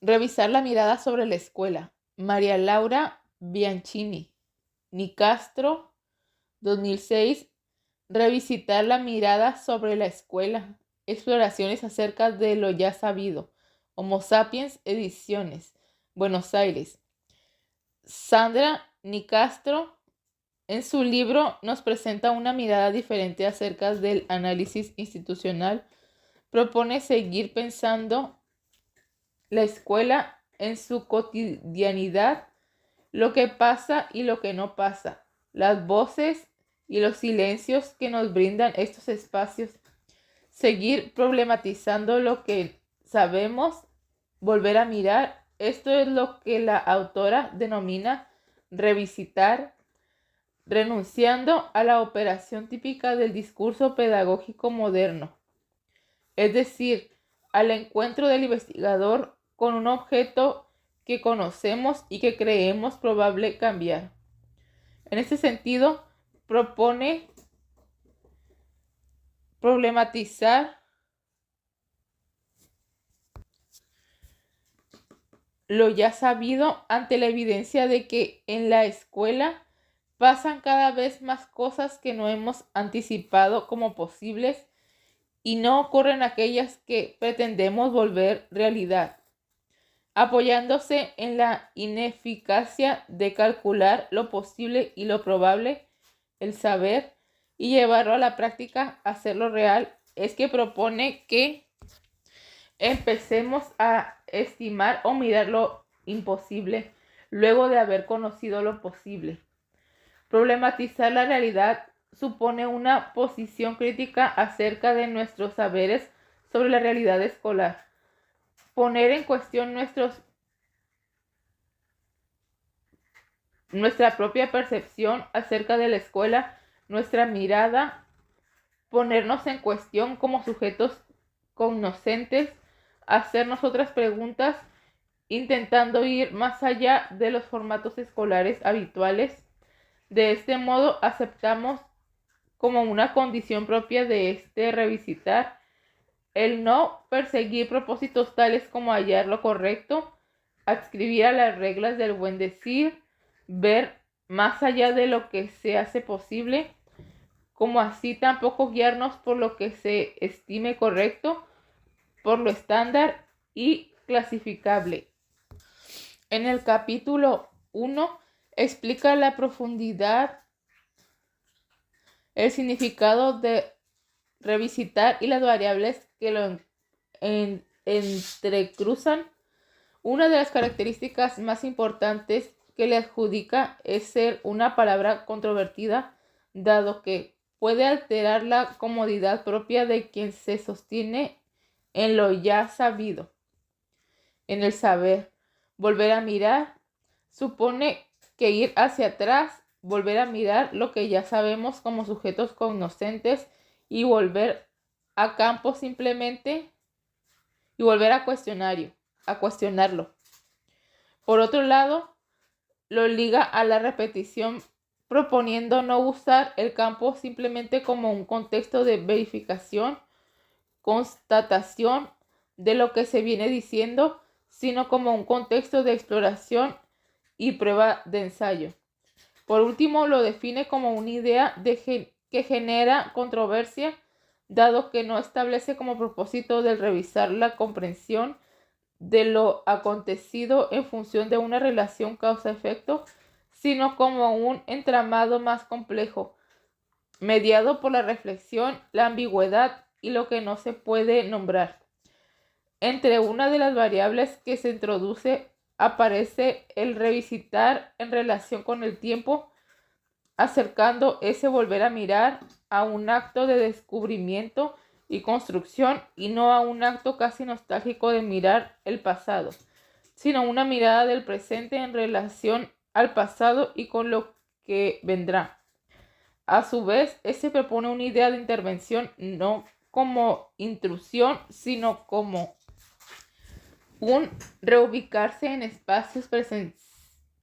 Revisar la mirada sobre la escuela. María Laura Bianchini. Nicastro, 2006. Revisitar la mirada sobre la escuela. Exploraciones acerca de lo ya sabido. Homo Sapiens Ediciones. Buenos Aires. Sandra Nicastro, en su libro, nos presenta una mirada diferente acerca del análisis institucional. Propone seguir pensando la escuela en su cotidianidad, lo que pasa y lo que no pasa, las voces y los silencios que nos brindan estos espacios, seguir problematizando lo que sabemos, volver a mirar. Esto es lo que la autora denomina revisitar, renunciando a la operación típica del discurso pedagógico moderno, es decir, al encuentro del investigador con un objeto que conocemos y que creemos probable cambiar. En este sentido, propone problematizar lo ya sabido ante la evidencia de que en la escuela pasan cada vez más cosas que no hemos anticipado como posibles y no ocurren aquellas que pretendemos volver realidad, apoyándose en la ineficacia de calcular lo posible y lo probable, el saber, y llevarlo a la práctica, hacerlo real, es que propone que empecemos a estimar o mirar lo imposible luego de haber conocido lo posible. Problematizar la realidad supone una posición crítica acerca de nuestros saberes sobre la realidad escolar. Poner en cuestión nuestra propia percepción acerca de la escuela, nuestra mirada, ponernos en cuestión como sujetos cognoscentes, hacernos otras preguntas, intentando ir más allá de los formatos escolares habituales. De este modo aceptamos como una condición propia de este revisitar el no perseguir propósitos tales como hallar lo correcto, adscribir a las reglas del buen decir, ver más allá de lo que se hace posible, como así tampoco guiarnos por lo que se estime correcto, por lo estándar y clasificable. En el capítulo 1 explica la profundidad, el significado de revisitar y las variables que lo entrecruzan. Una de las características más importantes que le adjudica es ser una palabra controvertida, dado que puede alterar la comodidad propia de quien se sostiene en lo ya sabido. En el saber, volver a mirar supone que ir hacia atrás, volver a mirar lo que ya sabemos como sujetos cognoscentes y volver a campo simplemente y volver a cuestionarlo. Por otro lado, lo liga a la repetición, proponiendo no usar el campo simplemente como un contexto de verificación, constatación de lo que se viene diciendo, sino como un contexto de exploración y prueba de ensayo. Por último, lo define como una idea que genera controversia, dado que no establece como propósito del revisar la comprensión de lo acontecido en función de una relación causa-efecto, sino como un entramado más complejo, mediado por la reflexión, la ambigüedad y lo que no se puede nombrar. Entre una de las variables que se introduce aparece el revisitar en relación con el tiempo, acercando ese volver a mirar a un acto de descubrimiento y construcción y no a un acto casi nostálgico de mirar el pasado, sino una mirada del presente en relación al pasado y con lo que vendrá. A su vez, se propone una idea de intervención no como intrusión, sino como un reubicarse en espacios,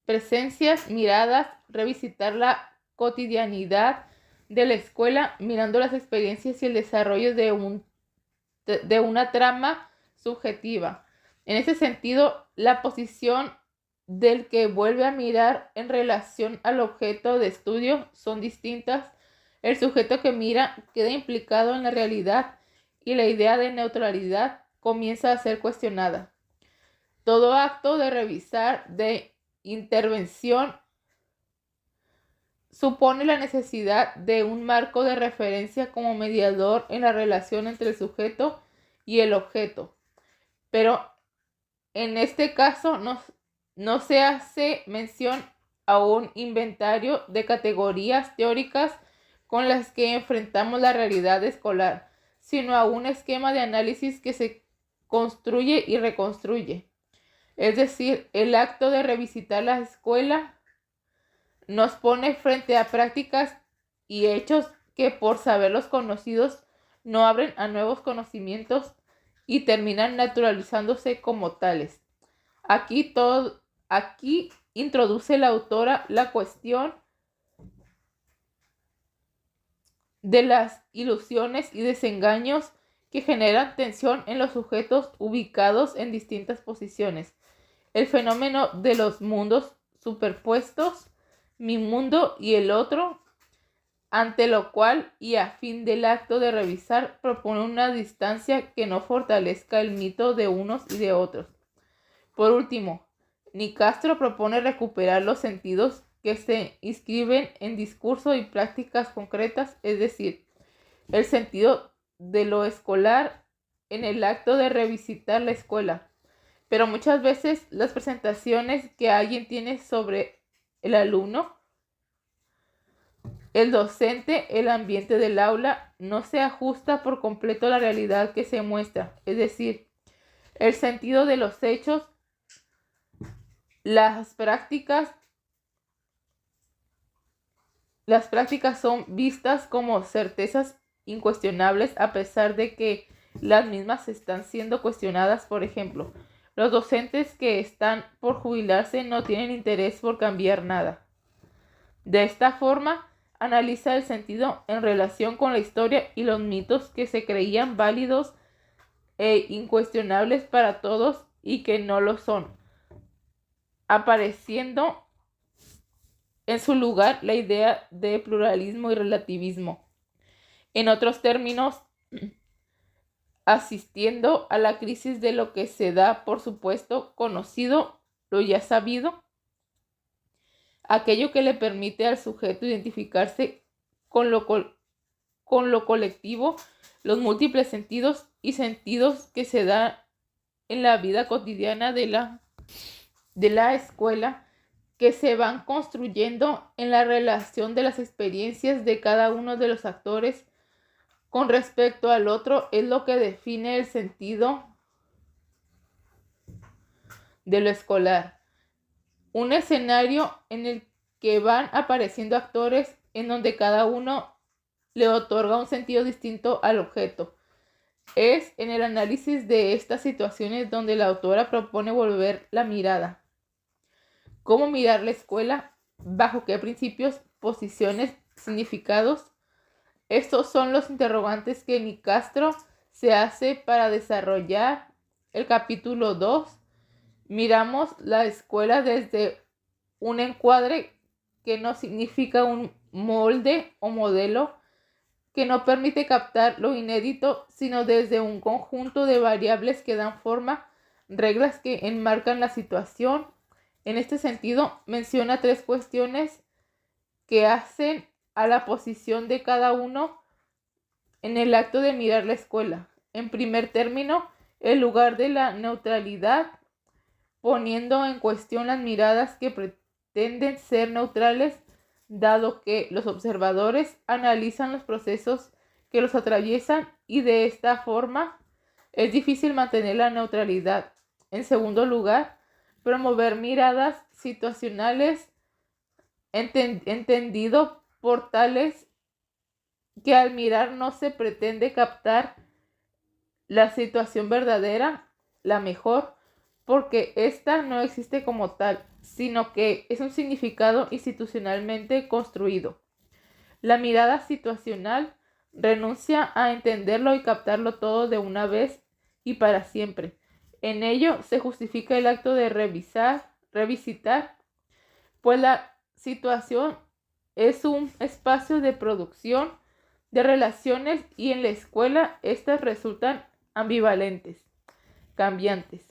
presencias, miradas, revisitar la cotidianidad de la escuela, mirando las experiencias y el desarrollo de una trama subjetiva. En ese sentido, la posición del que vuelve a mirar en relación al objeto de estudio son distintas. El sujeto que mira queda implicado en la realidad y la idea de neutralidad comienza a ser cuestionada. Todo acto de revisar, de intervención, supone la necesidad de un marco de referencia como mediador en la relación entre el sujeto y el objeto. Pero en este caso no se hace mención a un inventario de categorías teóricas con las que enfrentamos la realidad escolar, sino a un esquema de análisis que se construye y reconstruye. Es decir, el acto de revisitar la escuela nos pone frente a prácticas y hechos que por saberlos conocidos no abren a nuevos conocimientos y terminan naturalizándose como tales. Aquí introduce la autora la cuestión de las ilusiones y desengaños que generan tensión en los sujetos ubicados en distintas posiciones. El fenómeno de los mundos superpuestos, mi mundo y el otro, ante lo cual y a fin del acto de revisar propone una distancia que no fortalezca el mito de unos y de otros. Por último, Nicastro propone recuperar los sentidos que se inscriben en discurso y prácticas concretas, es decir, el sentido de lo escolar en el acto de revisitar la escuela. Pero muchas veces las presentaciones que alguien tiene sobre el alumno, el docente, el ambiente del aula, no se ajusta por completo a la realidad que se muestra. Es decir, el sentido de los hechos, las prácticas son vistas como certezas incuestionables a pesar de que las mismas están siendo cuestionadas. Por ejemplo, los docentes que están por jubilarse no tienen interés por cambiar nada. De esta forma, analiza el sentido en relación con la historia y los mitos que se creían válidos e incuestionables para todos y que no lo son, apareciendo en su lugar la idea de pluralismo y relativismo. En otros términos, asistiendo a la crisis de lo que se da por supuesto conocido, lo ya sabido, aquello que le permite al sujeto identificarse con lo colectivo, los múltiples sentidos y sentidos que se dan en la vida cotidiana de la escuela, que se van construyendo en la relación de las experiencias de cada uno de los actores con respecto al otro, es lo que define el sentido de lo escolar. Un escenario en el que van apareciendo actores en donde cada uno le otorga un sentido distinto al objeto. Es en el análisis de estas situaciones donde la autora propone volver la mirada. ¿Cómo mirar la escuela? ¿Bajo qué principios, posiciones, significados? Estos son los interrogantes que Nicastro se hace para desarrollar el capítulo 2. Miramos la escuela desde un encuadre que no significa un molde o modelo que no permite captar lo inédito, sino desde un conjunto de variables que dan forma, reglas que enmarcan la situación. En este sentido, menciona 3 cuestiones que hacen a la posición de cada uno en el acto de mirar la escuela. En primer término, el lugar de la neutralidad, poniendo en cuestión las miradas que pretenden ser neutrales, dado que los observadores analizan los procesos que los atraviesan y de esta forma es difícil mantener la neutralidad. En segundo lugar, promover miradas situacionales entendido por tales que al mirar no se pretende captar la situación verdadera, la mejor, porque ésta no existe como tal, sino que es un significado institucionalmente construido. La mirada situacional renuncia a entenderlo y captarlo todo de una vez y para siempre. En ello se justifica el acto de revisitar, pues la situación es un espacio de producción de relaciones y en la escuela estas resultan ambivalentes, cambiantes.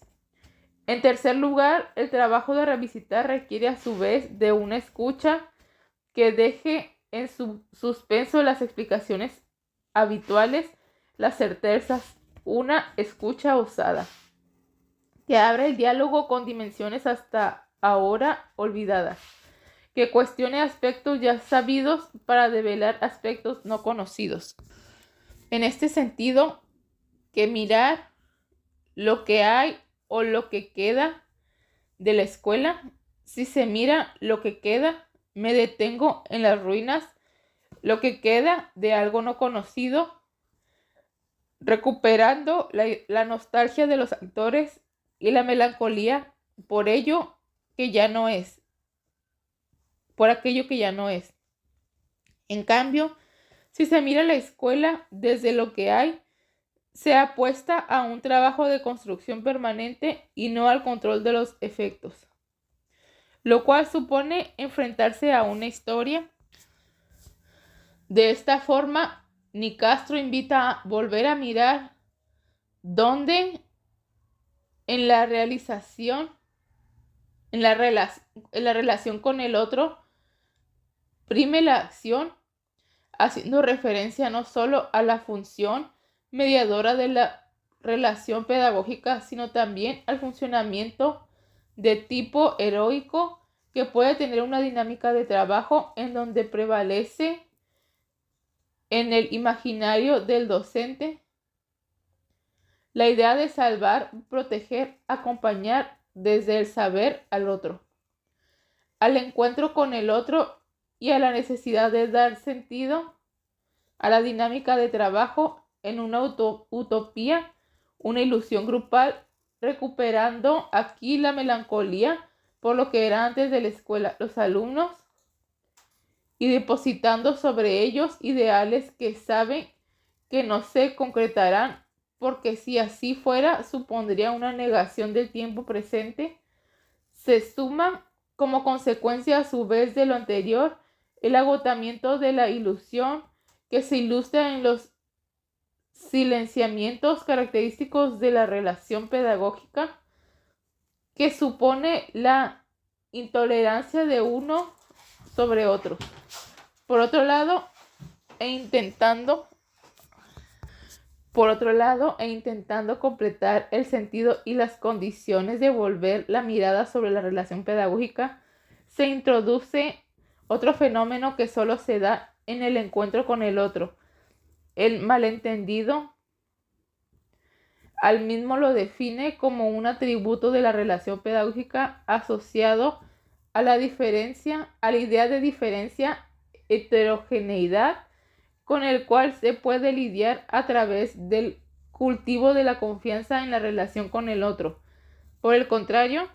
En tercer lugar, el trabajo de revisitar requiere a su vez de una escucha que deje en suspenso las explicaciones habituales, las certezas, una escucha osada, que abra el diálogo con dimensiones hasta ahora olvidadas, que cuestione aspectos ya sabidos para develar aspectos no conocidos. En este sentido, que mirar lo que hay o lo que queda de la escuela, si se mira lo que queda, me detengo en las ruinas, lo que queda de algo no conocido, recuperando la nostalgia de los actores y la melancolía por ello que ya no es, por aquello que ya no es. En cambio, si se mira la escuela desde lo que hay, se apuesta a un trabajo de construcción permanente y no al control de los efectos, lo cual supone enfrentarse a una historia. De esta forma, Nicastro invita a volver a mirar dónde en la relación con el otro prime la acción, haciendo referencia no solo a la función mediadora de la relación pedagógica, sino también al funcionamiento de tipo heroico que puede tener una dinámica de trabajo en donde prevalece en el imaginario del docente la idea de salvar, proteger, acompañar desde el saber al otro, al encuentro con el otro y a la necesidad de dar sentido a la dinámica de trabajo en una utopía, una ilusión grupal, recuperando aquí la melancolía por lo que era antes de la escuela, los alumnos, y depositando sobre ellos ideales que saben que no se concretarán, porque si así fuera, supondría una negación del tiempo presente. Se suma como consecuencia a su vez de lo anterior el agotamiento de la ilusión que se ilustra en los silenciamientos característicos de la relación pedagógica, que supone la intolerancia de uno sobre otro. Por otro lado, intentando completar el sentido y las condiciones de volver la mirada sobre la relación pedagógica, se introduce otro fenómeno que solo se da en el encuentro con el otro, el malentendido. Al mismo lo define como un atributo de la relación pedagógica asociado a la diferencia, a la idea de diferencia, heterogeneidad, con el cual se puede lidiar a través del cultivo de la confianza en la relación con el otro. Por el contrario,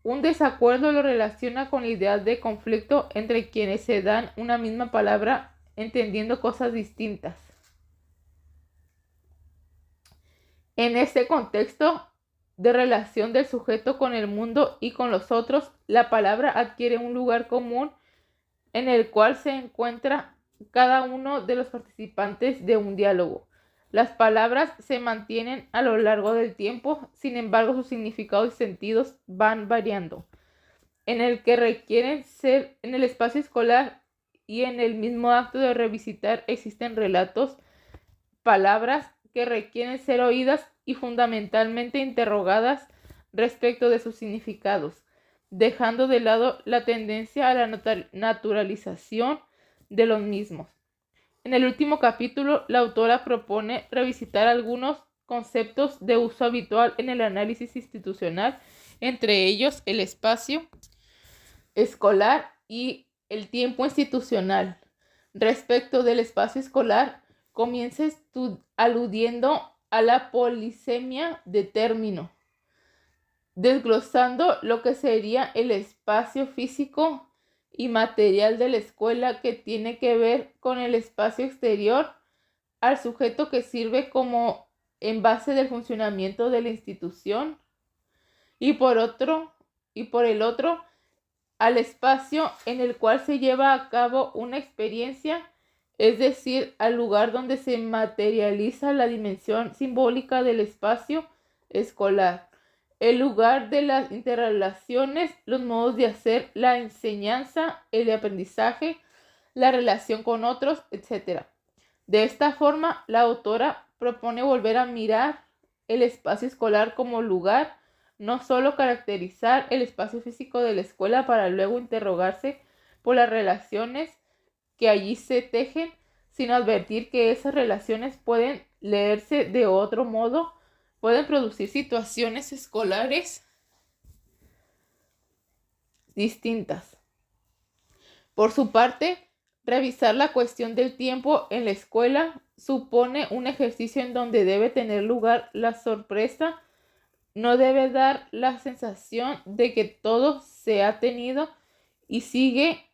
un desacuerdo lo relaciona con la idea de conflicto entre quienes se dan una misma palabra entendiendo cosas distintas. En este contexto de relación del sujeto con el mundo y con los otros, la palabra adquiere un lugar común en el cual se encuentra cada uno de los participantes de un diálogo. Las palabras se mantienen a lo largo del tiempo, sin embargo sus significados y sentidos van variando. En el que requieren ser en el espacio escolar y en el mismo acto de revisitar existen relatos, palabras que requieren ser oídas y fundamentalmente interrogadas respecto de sus significados, dejando de lado la tendencia a la naturalización de los mismos. En el último capítulo, la autora propone revisitar algunos conceptos de uso habitual en el análisis institucional, entre ellos el espacio escolar y el tiempo institucional. Respecto del espacio escolar, comienza aludiendo a la polisemia de término, desglosando lo que sería el espacio físico y material de la escuela, que tiene que ver con el espacio exterior al sujeto que sirve como en base del funcionamiento de la institución, y por el otro, al espacio en el cual se lleva a cabo una experiencia, es decir, al lugar donde se materializa la dimensión simbólica del espacio escolar, el lugar de las interrelaciones, los modos de hacer la enseñanza, el aprendizaje, la relación con otros, etc. De esta forma, la autora propone volver a mirar el espacio escolar como lugar, no solo caracterizar el espacio físico de la escuela para luego interrogarse por las relaciones que allí se tejen, sino advertir que esas relaciones pueden leerse de otro modo, pueden producir situaciones escolares distintas. Por su parte, revisar la cuestión del tiempo en la escuela supone un ejercicio en donde debe tener lugar la sorpresa. No debe dar la sensación de que todo se ha tenido y sigue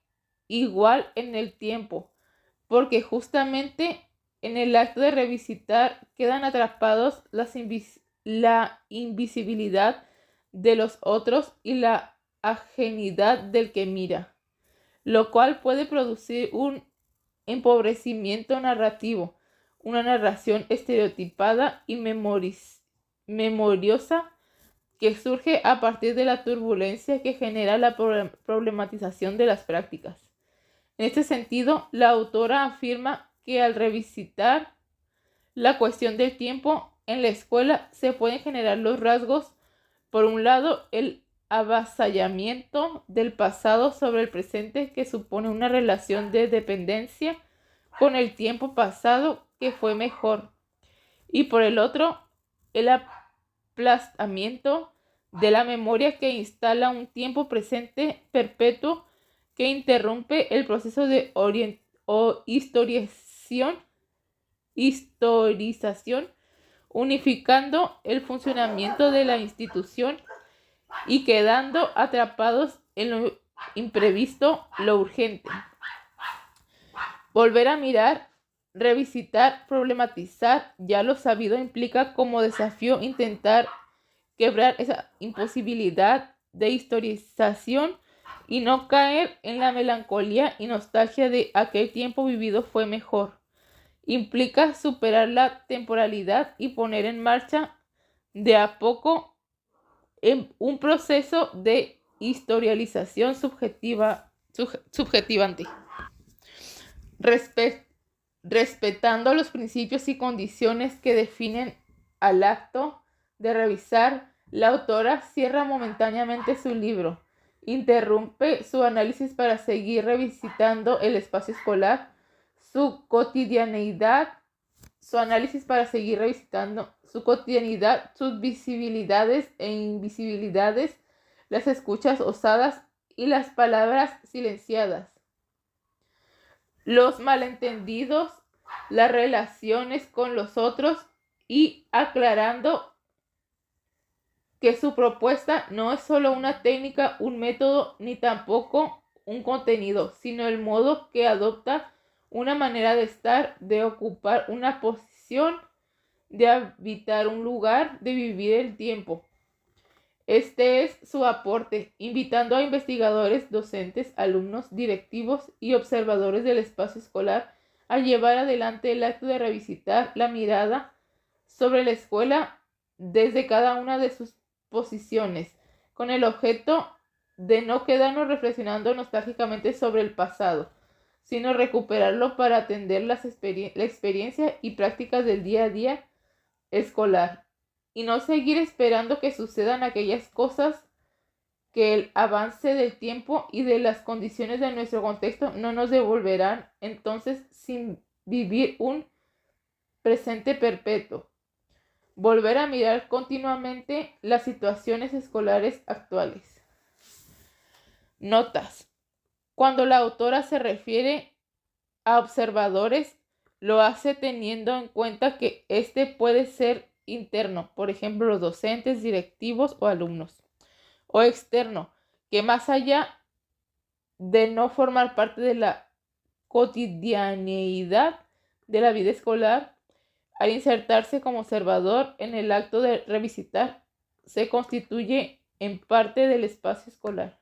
igual en el tiempo, porque justamente en el acto de revisitar quedan atrapados la invisibilidad de los otros y la ajenidad del que mira, lo cual puede producir un empobrecimiento narrativo, una narración estereotipada y memoriosa que surge a partir de la turbulencia que genera la problematización de las prácticas. En este sentido, la autora afirma que al revisitar la cuestión del tiempo en la escuela se pueden generar los rasgos, por un lado, el avasallamiento del pasado sobre el presente, que supone una relación de dependencia con el tiempo pasado que fue mejor, y por el otro, el aplastamiento de la memoria que instala un tiempo presente perpetuo que interrumpe el proceso de historización, unificando el funcionamiento de la institución y quedando atrapados en lo imprevisto, lo urgente. Volver a mirar, revisitar, problematizar ya lo sabido implica como desafío intentar quebrar esa imposibilidad de historización y no caer en la melancolía y nostalgia de aquel tiempo vivido fue mejor. Implica superar la temporalidad y poner en marcha de a poco un proceso de historialización subjetivante. Respetando los principios y condiciones que definen al acto de revisar, la autora cierra momentáneamente su libro, interrumpe su análisis para seguir revisitando el espacio escolar, su cotidianeidad, sus visibilidades e invisibilidades, las escuchas osadas y las palabras silenciadas, los malentendidos, las relaciones con los otros, y aclarando que su propuesta no es solo una técnica, un método, ni tampoco un contenido, sino el modo que adopta, una manera de estar, de ocupar una posición, de habitar un lugar, de vivir el tiempo. Este es su aporte, invitando a investigadores, docentes, alumnos, directivos y observadores del espacio escolar a llevar adelante el acto de revisitar la mirada sobre la escuela desde cada una de sus posiciones, con el objeto de no quedarnos reflexionando nostálgicamente sobre el pasado, sino recuperarlo para atender la experiencia y prácticas del día a día escolar, y no seguir esperando que sucedan aquellas cosas que el avance del tiempo y de las condiciones de nuestro contexto no nos devolverán, entonces sin vivir un presente perpetuo. Volver a mirar continuamente las situaciones escolares actuales. Notas. Cuando la autora se refiere a observadores, lo hace teniendo en cuenta que este puede ser interno, por ejemplo, los docentes, directivos o alumnos, o externo, que más allá de no formar parte de la cotidianeidad de la vida escolar, Al insertarse como observador en el acto de revisitar, se constituye en parte del espacio escolar.